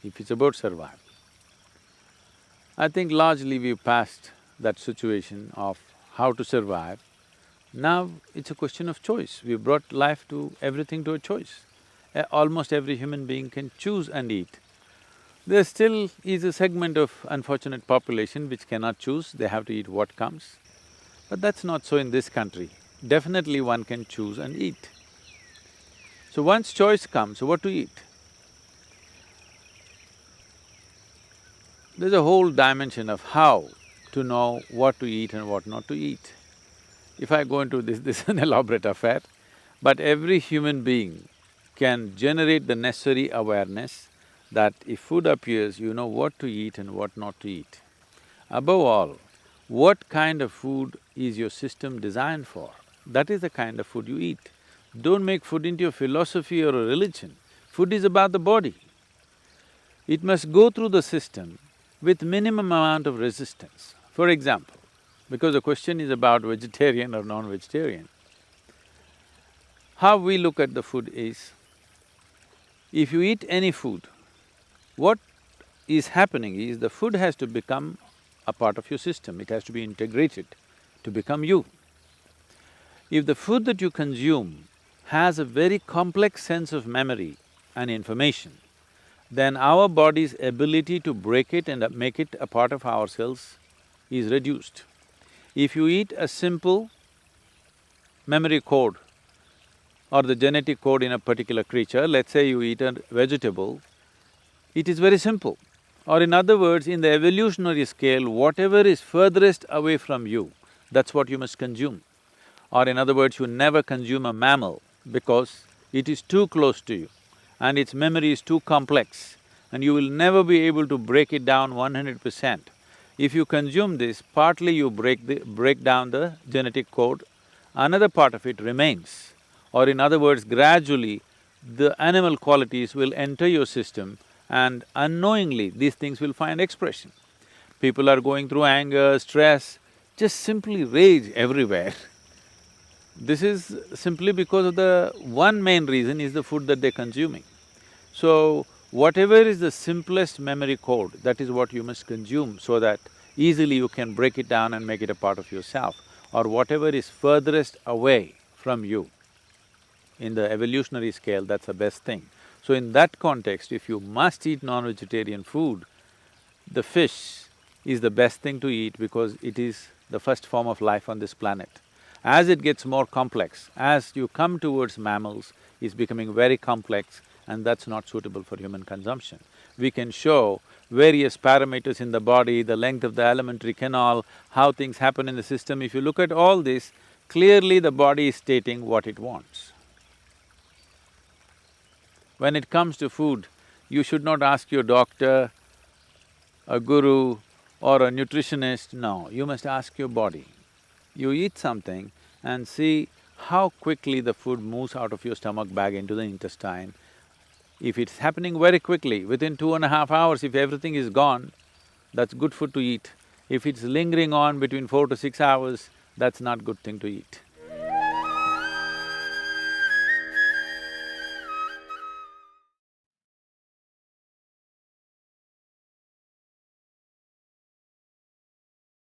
if it's about survival. I think largely we've passed that situation of how to survive. Now it's a question of choice. We've brought life to… everything to a choice. Almost every human being can choose and eat. There still is a segment of unfortunate population which cannot choose, they have to eat what comes. But that's not so in this country. Definitely one can choose and eat. So once choice comes, what to eat? There's a whole dimension of how to know what to eat and what not to eat. If I go into this is an elaborate affair, but every human being can generate the necessary awareness that if food appears, you know what to eat and what not to eat. Above all, what kind of food is your system designed for? That is the kind of food you eat. Don't make food into a philosophy or a religion. Food is about the body. It must go through the system with minimum amount of resistance. For example, because the question is about vegetarian or non-vegetarian, how we look at the food is, if you eat any food, what is happening is the food has to become a part of your system, it has to be integrated to become you. If the food that you consume has a very complex sense of memory and information, then our body's ability to break it and make it a part of ourselves is reduced. If you eat a simple memory code or the genetic code in a particular creature, let's say you eat a vegetable, it is very simple. Or in other words, in the evolutionary scale, whatever is furthest away from you, that's what you must consume. Or in other words, you never consume a mammal because it is too close to you and its memory is too complex and you will never be able to break it down 100%. If you consume this, partly you break down the genetic code, another part of it remains. Or in other words, gradually the animal qualities will enter your system and unknowingly these things will find expression. People are going through anger, stress, just simply rage everywhere. This is simply because of the one main reason is the food that they're consuming. So, whatever is the simplest memory code, that is what you must consume so that easily you can break it down and make it a part of yourself, or whatever is furthest away from you. In the evolutionary scale, that's the best thing. So in that context, if you must eat non-vegetarian food, the fish is the best thing to eat because it is the first form of life on this planet. As it gets more complex, as you come towards mammals, it's becoming very complex and that's not suitable for human consumption. We can show various parameters in the body, the length of the alimentary canal, how things happen in the system. If you look at all this, clearly the body is stating what it wants. When it comes to food, you should not ask your doctor, a guru or a nutritionist, no, you must ask your body. You eat something and see how quickly the food moves out of your stomach bag into the intestine. If it's happening very quickly, within 2.5 hours, if everything is gone, that's good food to eat. If it's lingering on between 4 to 6 hours, that's not good thing to eat.